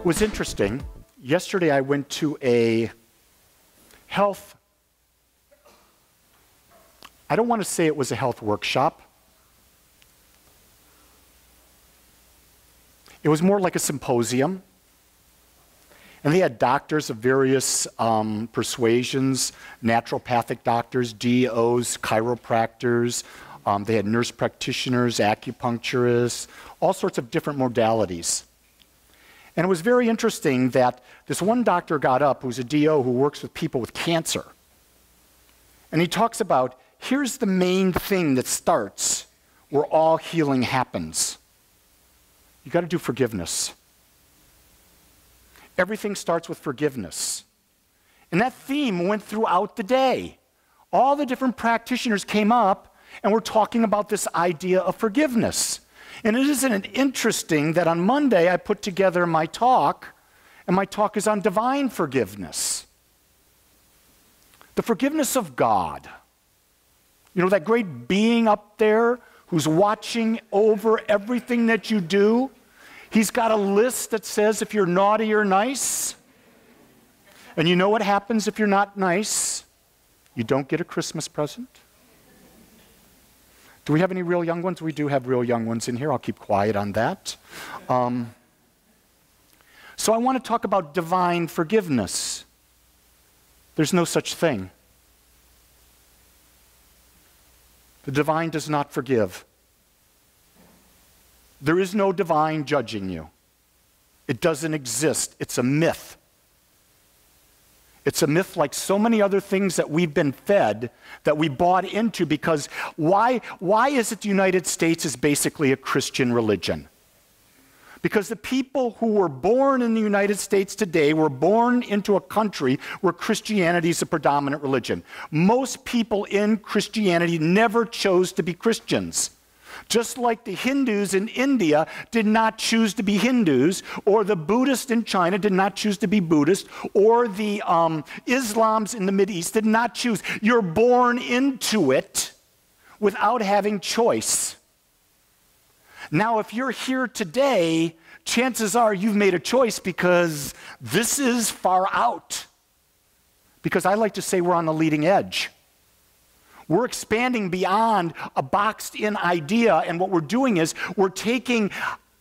It was interesting. Yesterday I went to a health, I don't want to say it was a health workshop. It was more like a symposium. And they had doctors of various persuasions, naturopathic doctors, DOs, chiropractors. They had nurse practitioners, acupuncturists, all sorts of different modalities. And it was very interesting that this one doctor got up, who's a DO who works with people with cancer. And he talks about, here's the main thing that starts where all healing happens. You got to do forgiveness. Everything starts with forgiveness. And that theme went throughout the day. All the different practitioners came up and were talking about this idea of forgiveness. And isn't it interesting that on Monday I put together my talk, and my talk is on divine forgiveness. The forgiveness of God. You know, that great being up there who's watching over everything that you do. He's got a list that says if you're naughty or nice. And you know what happens if you're not nice? You don't get a Christmas present. Do we have any real young ones? We do have real young ones in here. I'll keep quiet on that. So I want to talk about divine forgiveness. There's no such thing. The divine does not forgive. There is no divine judging you. It doesn't exist. It's a myth. It's a myth like so many other things that we've been fed, that we bought into, because why is it the United States is basically a Christian religion? Because the people who were born in the United States today were born into a country where Christianity is a predominant religion. Most people in Christianity never chose to be Christians. Just like the Hindus in India did not choose to be Hindus, or the Buddhists in China did not choose to be Buddhist, or the Islams in the Mideast did not choose. You're born into it without having choice. Now, if you're here today, chances are you've made a choice, because this is far out. Because I like to say we're on the leading edge. We're expanding beyond a boxed-in idea, and what we're doing is we're taking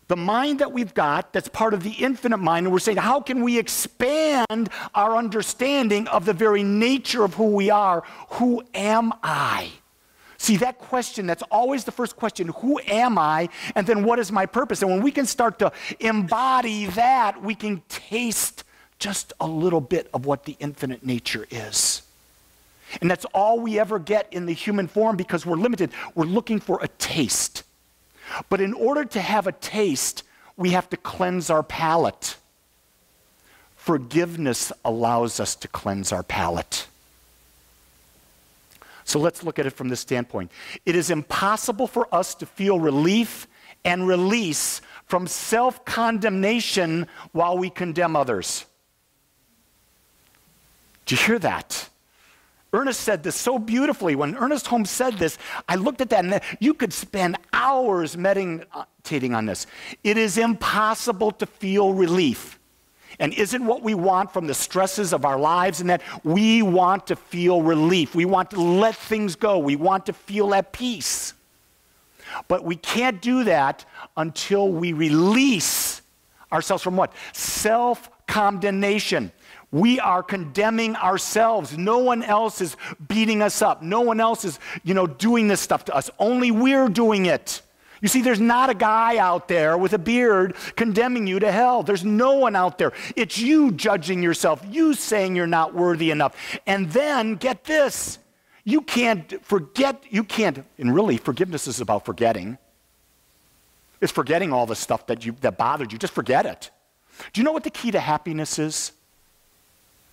the mind that we've got that's part of the infinite mind, and we're saying, how can we expand our understanding of the very nature of who we are? Who am I? See, that question, that's always the first question. Who am I? And then what is my purpose? And when we can start to embody that, we can taste just a little bit of what the infinite nature is. And that's all we ever get in the human form, because we're limited. We're looking for a taste. But in order to have a taste, we have to cleanse our palate. Forgiveness allows us to cleanse our palate. So let's look at it from this standpoint. It is impossible for us to feel relief and release from self-condemnation while we condemn others. Do you hear that? Ernest said this so beautifully. When Ernest Holmes said this, I looked at that, and you could spend hours meditating on this. It is impossible to feel relief. And isn't what we want from the stresses of our lives, and that we want to feel relief. We want to let things go. We want to feel at peace. But we can't do that until we release ourselves from what? Self-condemnation. We are condemning ourselves. No one else is beating us up. No one else is, doing this stuff to us. Only we're doing it. You see, there's not a guy out there with a beard condemning you to hell. There's no one out there. It's you judging yourself, you saying you're not worthy enough. And then, get this, you can't forget, and really, forgiveness is about forgetting. It's forgetting all the stuff that bothered you. Just forget it. Do you know what the key to happiness is?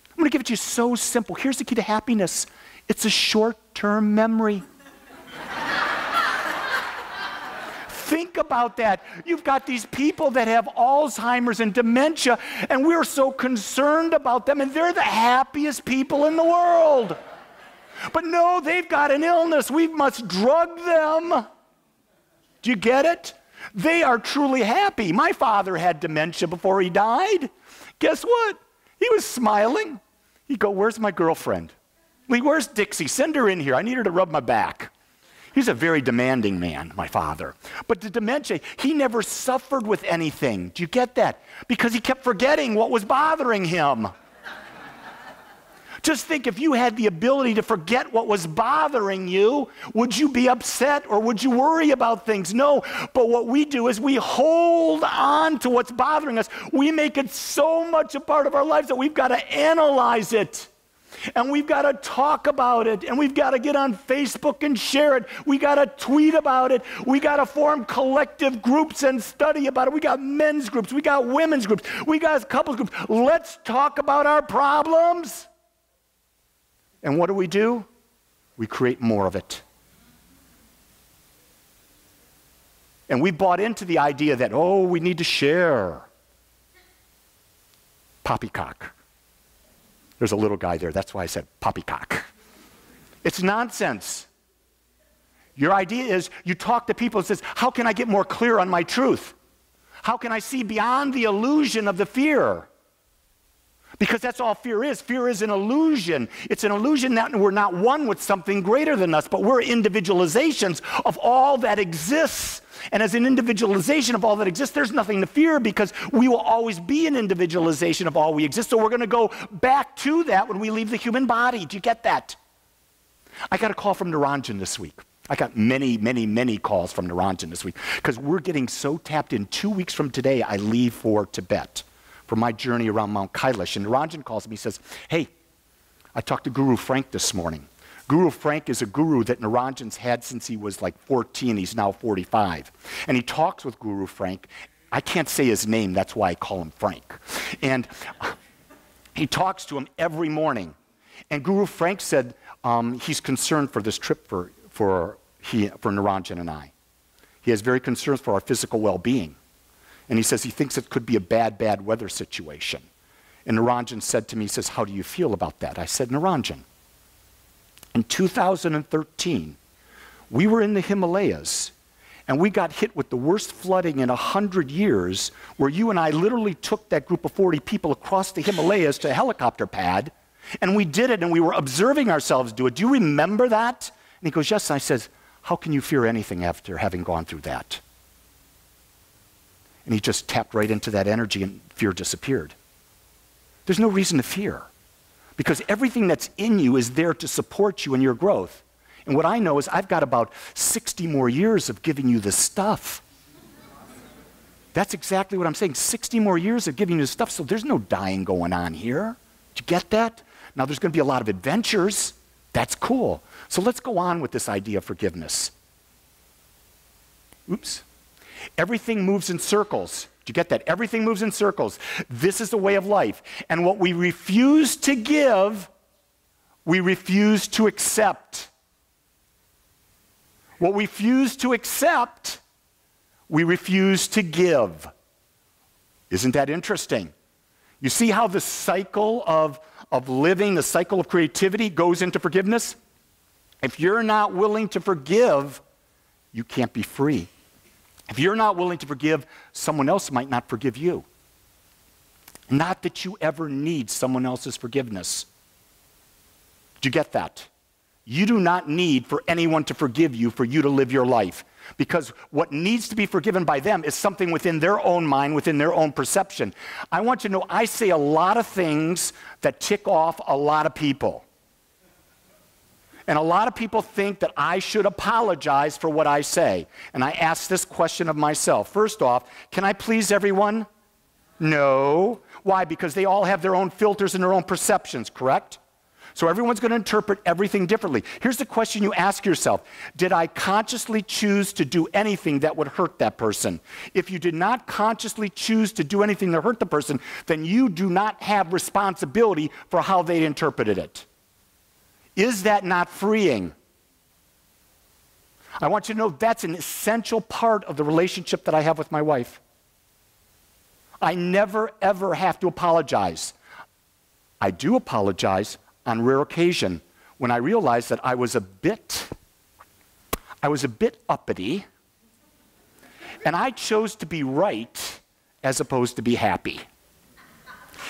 I'm going to give it to you so simple. Here's the key to happiness. It's a short-term memory. Think about that. You've got these people that have Alzheimer's and dementia, and we're so concerned about them, and they're the happiest people in the world. But no, they've got an illness. We must drug them. Do you get it? They are truly happy. My father had dementia before he died. Guess what? He was smiling. He'd go, where's my girlfriend? Lee, where's Dixie? Send her in here. I need her to rub my back. He's a very demanding man, my father. But the dementia, he never suffered with anything. Do you get that? Because he kept forgetting what was bothering him. Just think, if you had the ability to forget what was bothering you, would you be upset or would you worry about things? No, but what we do is we hold on to what's bothering us. We make it so much a part of our lives that we've got to analyze it. And we've got to talk about it, and we've got to get on Facebook and share it. We got to tweet about it. We got to form collective groups and study about it. We got men's groups. We got women's groups. We got couples groups. Let's talk about our problems. And what do? We create more of it. And we bought into the idea that, oh, we need to share. Poppycock. There's a little guy there. That's why I said poppycock. It's nonsense. Your idea is you talk to people and says, how can I get more clear on my truth? How can I see beyond the illusion of the fear? Because that's all fear is. Fear is an illusion. It's an illusion that we're not one with something greater than us, but we're individualizations of all that exists. And as an individualization of all that exists, there's nothing to fear because we will always be an individualization of all we exist. So we're going to go back to that when we leave the human body. Do you get that? I got a call from Niranjan this week. I got many calls from Niranjan this week because we're getting so tapped in. 2 weeks from today, I leave for Tibet for my journey around Mount Kailash. And Niranjan calls me and says, hey, I talked to Guru Frank this morning. Guru Frank is a guru that Niranjan's had since he was like 14. He's now 45. And he talks with Guru Frank. I can't say his name. That's why I call him Frank. And he talks to him every morning. And Guru Frank said he's concerned for this trip for Niranjan and I. He has very concerns for our physical well-being. And he says he thinks it could be a bad weather situation. And Niranjan said to me, he says, how do you feel about that? I said, Niranjan, in 2013, we were in the Himalayas, and we got hit with the worst flooding in 100 years, where you and I literally took that group of 40 people across the Himalayas to a helicopter pad, and we did it, and we were observing ourselves do it. Do you remember that? And he goes, yes. And I says, how can you fear anything after having gone through that? And he just tapped right into that energy, and fear disappeared. There's no reason to fear. Because everything that's in you is there to support you in your growth. And what I know is I've got about 60 more years of giving you the stuff. That's exactly what I'm saying. 60 more years of giving you the stuff, so there's no dying going on here. Do you get that? Now there's going to be a lot of adventures. That's cool. So let's go on with this idea of forgiveness. Oops. Everything moves in circles. Do you get that? Everything moves in circles. This is the way of life. And what we refuse to give, we refuse to accept. What we refuse to accept, we refuse to give. Isn't that interesting? You see how the cycle of living, the cycle of creativity goes into forgiveness? If you're not willing to forgive, you can't be free. If you're not willing to forgive, someone else might not forgive you. Not that you ever need someone else's forgiveness. Do you get that? You do not need for anyone to forgive you for you to live your life. Because what needs to be forgiven by them is something within their own mind, within their own perception. I want you to know I say a lot of things that tick off a lot of people. And a lot of people think that I should apologize for what I say. And I ask this question of myself. First off, can I please everyone? No. Why? Because they all have their own filters and their own perceptions, correct? So everyone's going to interpret everything differently. Here's the question you ask yourself. Did I consciously choose to do anything that would hurt that person? If you did not consciously choose to do anything that hurt the person, then you do not have responsibility for how they interpreted it. Is that not freeing? I want you to know that's an essential part of the relationship that I have with my wife. I never, ever have to apologize. I do apologize on rare occasion when I realize that I was a bit uppity, And I chose to be right as opposed to be happy.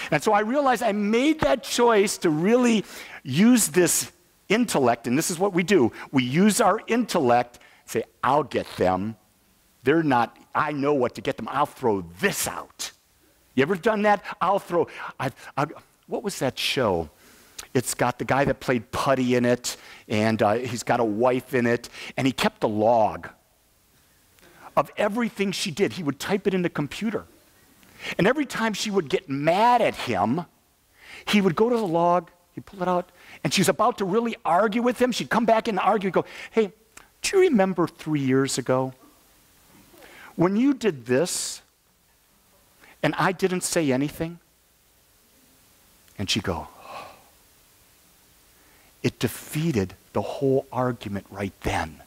And so I realized I made that choice to really use this intellect, and this is what we do. We use our intellect, say, I'll get them. They're not, I know what to get them. I'll throw this out. You ever done that? What was that show? It's got the guy that played Putty in it, and he's got a wife in it, and he kept a log of everything she did. He would type it in the computer. And every time she would get mad at him, he would go to the log, he'd pull it out, and she's about to really argue with him. She'd come back and argue and go, hey, do you remember 3 years ago when you did this and I didn't say anything? And she'd go, oh. It defeated the whole argument right then.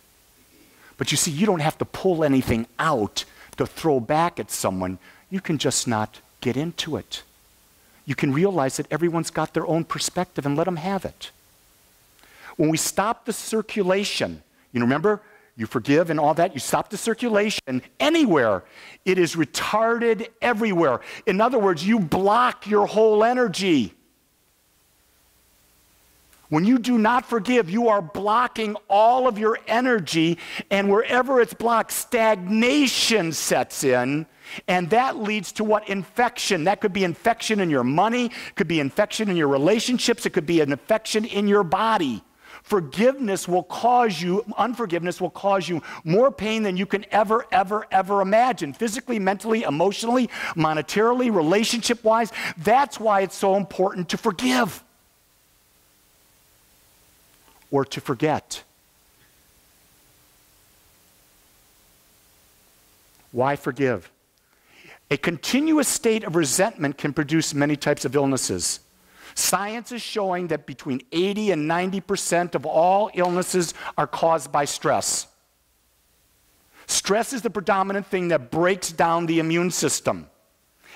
But you see, you don't have to pull anything out to throw back at someone. You can just not get into it. You can realize that everyone's got their own perspective and let them have it. When we stop the circulation, you remember, you forgive and all that, you stop the circulation anywhere, it is retarded everywhere. In other words, you block your whole energy. When you do not forgive, you are blocking all of your energy, and wherever it's blocked, stagnation sets in, and that leads to what? Infection. That could be infection in your money, could be infection in your relationships, it could be an infection in your body. Unforgiveness will cause you more pain than you can ever imagine, physically, mentally, emotionally, monetarily, relationship-wise. That's why it's so important to forgive. Or to forget. Why forgive? A continuous state of resentment can produce many types of illnesses. Science is showing that between 80 and 90% of all illnesses are caused by stress. Stress is the predominant thing that breaks down the immune system.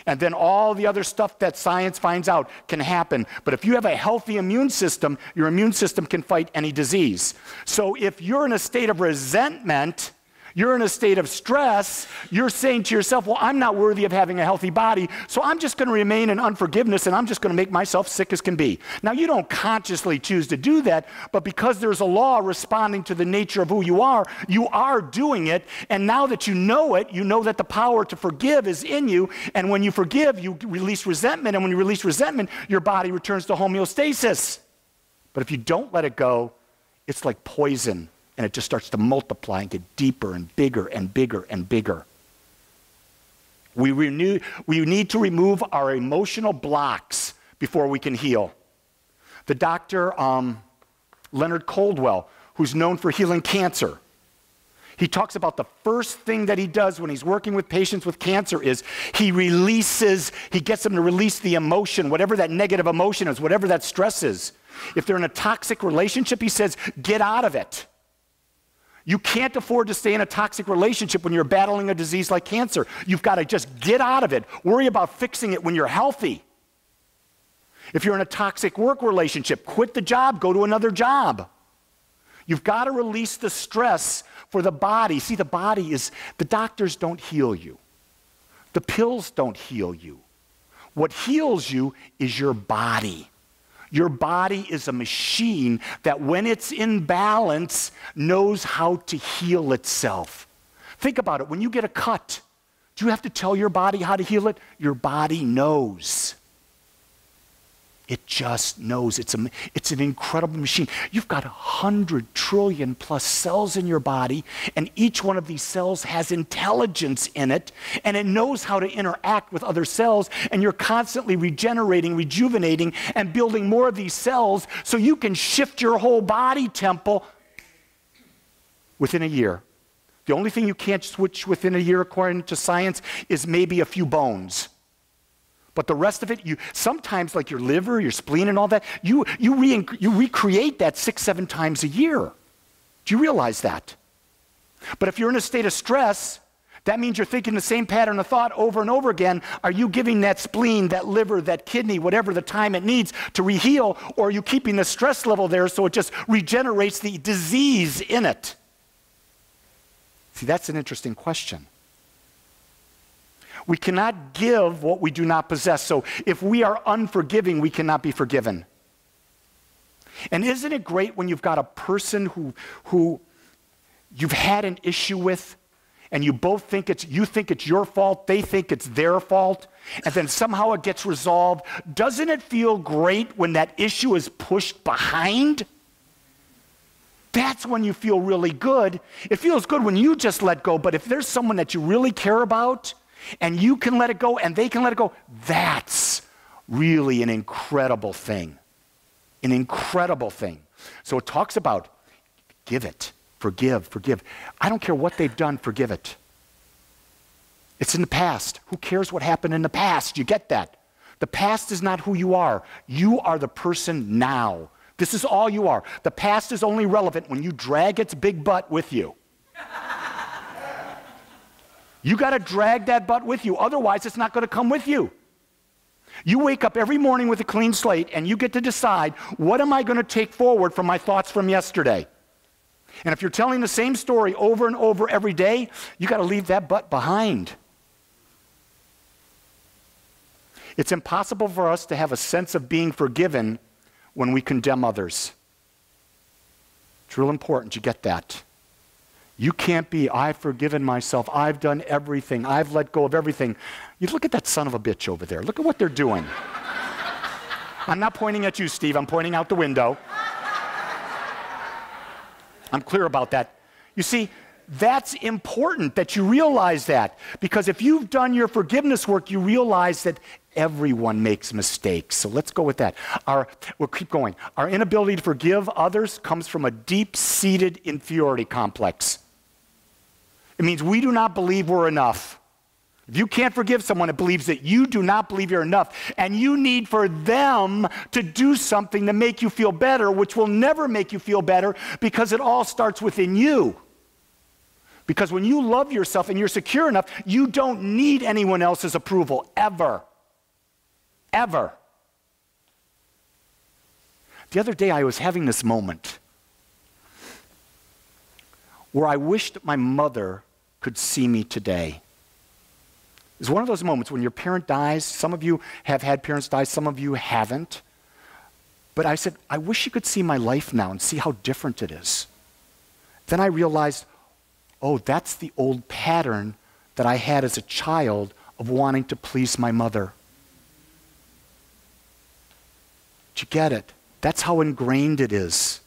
And then all the other stuff that science finds out can happen. But if you have a healthy immune system, your immune system can fight any disease. So if you're in a state of resentment, you're in a state of stress, you're saying to yourself, well, I'm not worthy of having a healthy body, so I'm just going to remain in unforgiveness and I'm just going to make myself sick as can be. Now, you don't consciously choose to do that, but because there's a law responding to the nature of who you are doing it, and now that you know it, you know that the power to forgive is in you, and when you forgive, you release resentment, and when you release resentment, your body returns to homeostasis. But if you don't let it go, it's like poison. And it just starts to multiply and get deeper and bigger and bigger and bigger. We need to remove our emotional blocks before we can heal. The doctor, Leonard Coldwell, who's known for healing cancer, he talks about the first thing that he does when he's working with patients with cancer is he gets them to release the emotion, whatever that negative emotion is, whatever that stress is. If they're in a toxic relationship, he says, get out of it. You can't afford to stay in a toxic relationship when you're battling a disease like cancer. You've got to just get out of it. Worry about fixing it when you're healthy. If you're in a toxic work relationship, quit the job, go to another job. You've got to release the stress for the body. See, the doctors don't heal you. The pills don't heal you. What heals you is your body. Your body is a machine that when it's in balance knows how to heal itself. Think about it. When you get a cut, do you have to tell your body how to heal it? Your body knows. It just knows. It's an incredible machine. You've got 100 trillion plus cells in your body, and each one of these cells has intelligence in it, and it knows how to interact with other cells, and you're constantly regenerating, rejuvenating, and building more of these cells so you can shift your whole body temple within a year. The only thing you can't switch within a year, according to science, is maybe a few bones. But the rest of it, sometimes like your liver, your spleen and all that, you recreate that 6-7 times a year. Do you realize that? But if you're in a state of stress, that means you're thinking the same pattern of thought over and over again. Are you giving that spleen, that liver, that kidney, whatever the time it needs to reheal, or are you keeping the stress level there so it just regenerates the disease in it? See, that's an interesting question. We cannot give what we do not possess. So if we are unforgiving, we cannot be forgiven. And isn't it great when you've got a person who you've had an issue with, and you both think you think it's your fault, they think it's their fault, and then somehow it gets resolved? Doesn't it feel great when that issue is pushed behind? That's when you feel really good. It feels good when you just let go, but if there's someone that you really care about, and you can let it go, and they can let it go, that's really an incredible thing. An incredible thing. So it talks about give it, forgive. I don't care what they've done, forgive it. It's in the past. Who cares what happened in the past? You get that? The past is not who you are. You are the person now. This is all you are. The past is only relevant when you drag its big butt with you. You got to drag that butt with you. Otherwise, it's not going to come with you. You wake up every morning with a clean slate, and you get to decide, what am I going to take forward from my thoughts from yesterday? And if you're telling the same story over and over every day, you got to leave that butt behind. It's impossible for us to have a sense of being forgiven when we condemn others. It's real important you get that. You can't be, I've forgiven myself, I've done everything, I've let go of everything. You look at that son of a bitch over there. Look at what they're doing. I'm not pointing at you, Steve. I'm pointing out the window. I'm clear about that. You see, that's important that you realize that, because if you've done your forgiveness work, you realize that everyone makes mistakes. So let's go with that. We'll keep going. Our inability to forgive others comes from a deep-seated inferiority complex. It means we do not believe we're enough. If you can't forgive someone, it believes that you do not believe you're enough, and you need for them to do something to make you feel better, which will never make you feel better, because it all starts within you. Because when you love yourself and you're secure enough, you don't need anyone else's approval, ever. Ever. The other day I was having this moment where I wished my mother could see me today. It's one of those moments when your parent dies. Some of you have had parents die, some of you haven't. But I said, I wish you could see my life now and see how different it is. Then I realized, oh, that's the old pattern that I had as a child of wanting to please my mother. Do you get it? That's how ingrained it is.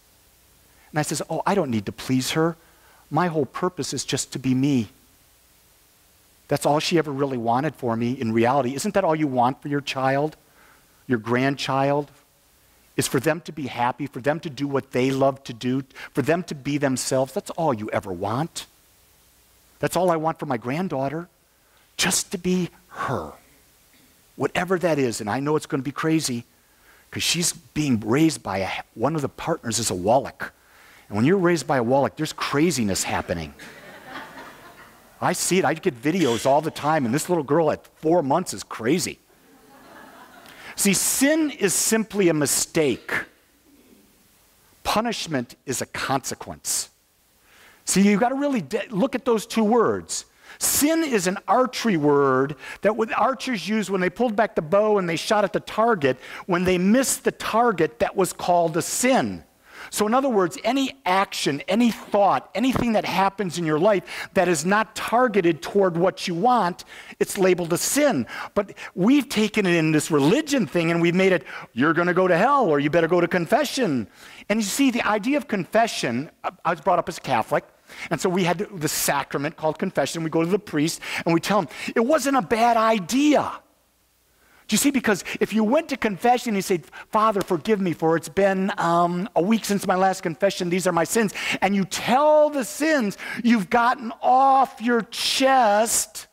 And I says, oh, I don't need to please her. My whole purpose is just to be me. That's all she ever really wanted for me in reality. Isn't that all you want for your child, your grandchild? Is for them to be happy, for them to do what they love to do, for them to be themselves. That's all you ever want. That's all I want for my granddaughter, just to be her. Whatever that is, and I know it's going to be crazy, because she's being raised by one of the partners is a Wolak. And when you're raised by a Wolak, there's craziness happening. I see it. I get videos all the time, and this little girl at 4 months is crazy. See, sin is simply a mistake. Punishment is a consequence. See, you've got to really look at those two words. Sin is an archery word that archers used when they pulled back the bow and they shot at the target. When they missed the target, that was called a sin. So in other words, any action, any thought, anything that happens in your life that is not targeted toward what you want, it's labeled a sin. But we've taken it in this religion thing and we've made it, you're going to go to hell or you better go to confession. And you see, the idea of confession, I was brought up as a Catholic, and so we had the sacrament called confession. We go to the priest and we tell him, it wasn't a bad idea. Do you see? Because if you went to confession and you said, Father, forgive me, for it's been a week since my last confession, these are my sins, and you tell the sins you've gotten off your chest,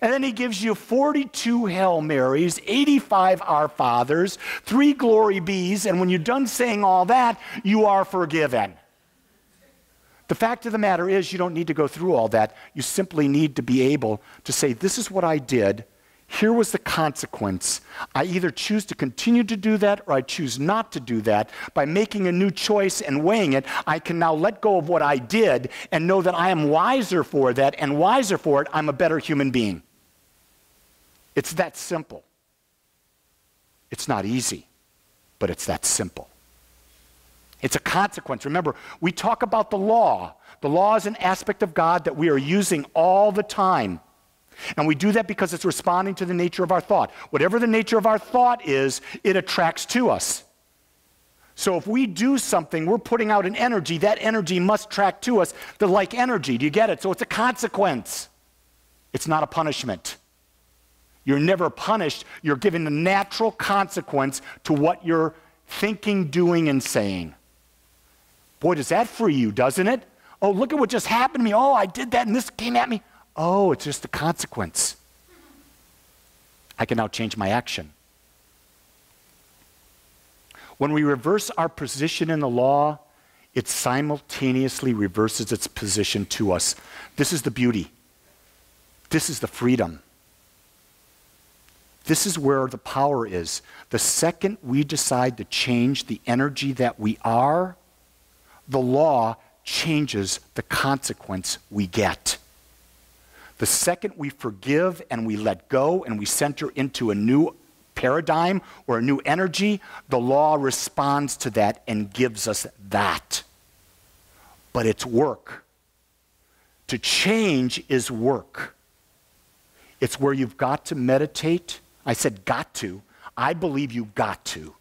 and then he gives you 42 Hail Marys, 85 Our Fathers, 3 Glory Bees, and when you're done saying all that, you are forgiven. The fact of the matter is, you don't need to go through all that. You simply need to be able to say, this is what I did. Here was the consequence. I either choose to continue to do that or I choose not to do that. By making a new choice and weighing it, I can now let go of what I did and know that I am wiser for that, and wiser for it, I'm a better human being. It's that simple. It's not easy, but it's that simple. It's a consequence. Remember, we talk about the law. The law is an aspect of God that we are using all the time. And we do that because it's responding to the nature of our thought. Whatever the nature of our thought is, it attracts to us. So if we do something, we're putting out an energy. That energy must track to us the like energy. Do you get it? So it's a consequence. It's not a punishment. You're never punished. You're given a natural consequence to what you're thinking, doing, and saying. Boy, does that free you, doesn't it? Oh, look at what just happened to me. Oh, I did that and this came at me. Oh, it's just a consequence. I can now change my action. When we reverse our position in the law, it simultaneously reverses its position to us. This is the beauty. This is the freedom. This is where the power is. The second we decide to change the energy that we are, the law changes the consequence we get. The second we forgive and we let go and we center into a new paradigm or a new energy, the law responds to that and gives us that. But it's work. To change is work. It's where you've got to meditate. I said got to. I believe you got to.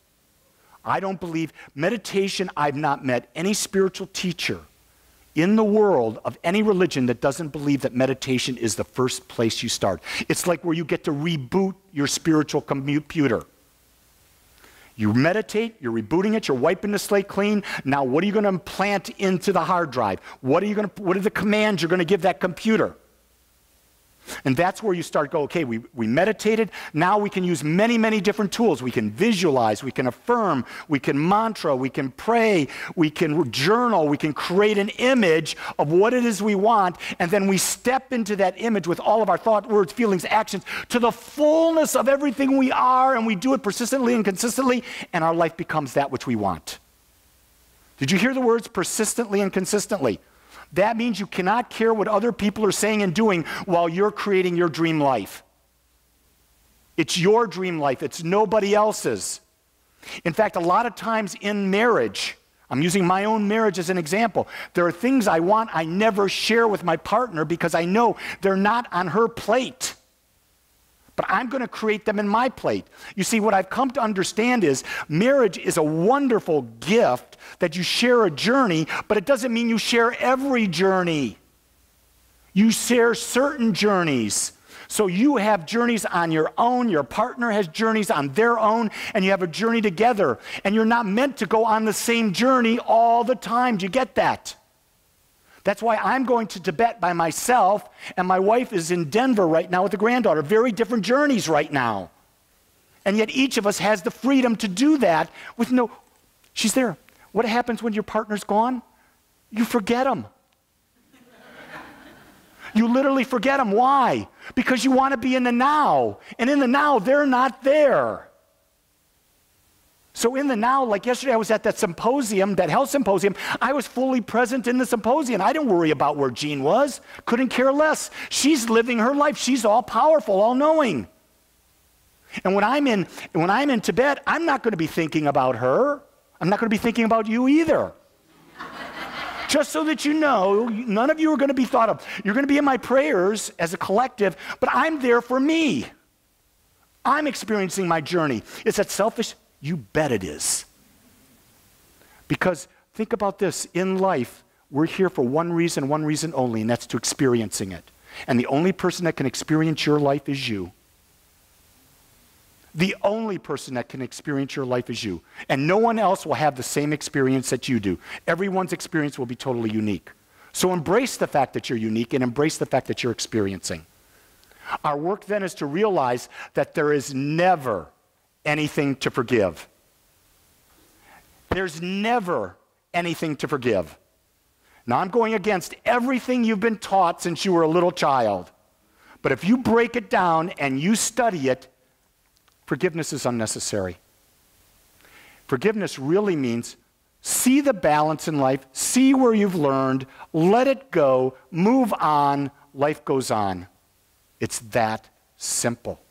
I don't believe meditation. I've not met any spiritual teacher in the world of any religion that doesn't believe that meditation is the first place you start. It's like where you get to reboot your spiritual computer. You meditate, you're rebooting it, you're wiping the slate clean. Now what are you going to implant into the hard drive? What are the commands you're going to give that computer? And that's where you start go, okay, we meditated. Now we can use many, many different tools. We can visualize, we can affirm, we can mantra, we can pray, we can journal, we can create an image of what it is we want, and then we step into that image with all of our thought, words, feelings, actions to the fullness of everything we are, and we do it persistently and consistently, and our life becomes that which we want. Did you hear the words persistently and consistently? That means you cannot care what other people are saying and doing while you're creating your dream life. It's your dream life. It's nobody else's. In fact, a lot of times in marriage, I'm using my own marriage as an example, there are things I want I never share with my partner because I know they're not on her plate. But I'm going to create them in my plate. You see, what I've come to understand is marriage is a wonderful gift that you share a journey, but it doesn't mean you share every journey. You share certain journeys. So you have journeys on your own, your partner has journeys on their own, and you have a journey together. And you're not meant to go on the same journey all the time. Do you get that? That's why I'm going to Tibet by myself, and my wife is in Denver right now with a granddaughter. Very different journeys right now. And yet each of us has the freedom to do that with no... She's there. What happens when your partner's gone? You forget them. You literally forget them. Why? Because you want to be in the now. And in the now, they're not there. So in the now, like yesterday I was at that symposium, that health symposium, I was fully present in the symposium. I didn't worry about where Jean was. Couldn't care less. She's living her life. She's all powerful, all knowing. And when I'm in Tibet, I'm not going to be thinking about her. I'm not going to be thinking about you either. Just so that you know, none of you are going to be thought of. You're going to be in my prayers as a collective, but I'm there for me. I'm experiencing my journey. Is that selfish? You bet it is. Because think about this. In life, we're here for one reason only, and that's to experiencing it. And the only person that can experience your life is you. The only person that can experience your life is you. And no one else will have the same experience that you do. Everyone's experience will be totally unique. So embrace the fact that you're unique and embrace the fact that you're experiencing. Our work then is to realize that there is never anything to forgive. There's never anything to forgive. Now I'm going against everything you've been taught since you were a little child. But if you break it down and you study it, forgiveness is unnecessary. Forgiveness really means see the balance in life, see where you've learned, let it go, move on, life goes on. It's that simple.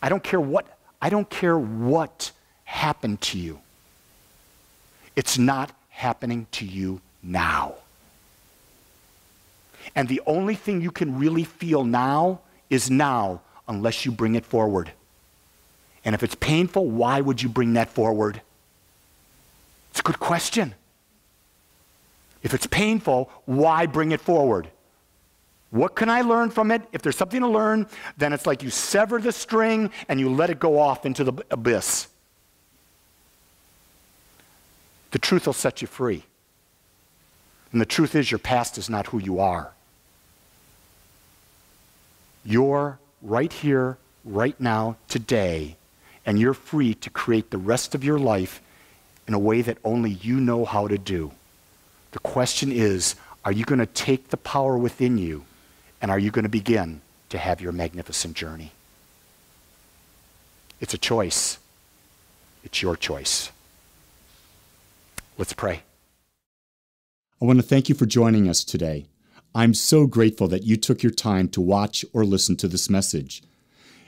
I don't care what happened to you. It's not happening to you now. And the only thing you can really feel now is now, unless you bring it forward. And if it's painful, why would you bring that forward? It's a good question. If it's painful, why bring it forward? What can I learn from it? If there's something to learn, then it's like you sever the string and you let it go off into the abyss. The truth will set you free. And the truth is, your past is not who you are. You're right here, right now, today, and you're free to create the rest of your life in a way that only you know how to do. The question is, are you going to take the power within you, and are you going to begin to have your magnificent journey? It's a choice. It's your choice. Let's pray. I want to thank you for joining us today. I'm so grateful that you took your time to watch or listen to this message.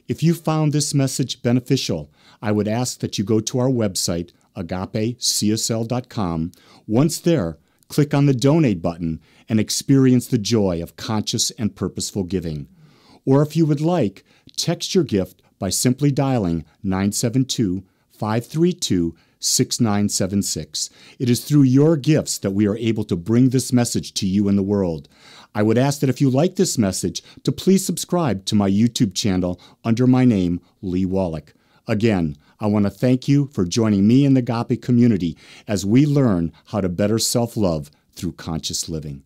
If you found this message beneficial, I would ask that you go to our website, agapecsl.com. Once there, click on the donate button and experience the joy of conscious and purposeful giving. Or if you would like, text your gift by simply dialing 972-532-6976. It is through your gifts that we are able to bring this message to you in the world. I would ask that if you like this message, to please subscribe to my YouTube channel under my name, Lee Wolak. Again, I want to thank you for joining me in the Agape community as we learn how to better self-love through conscious living.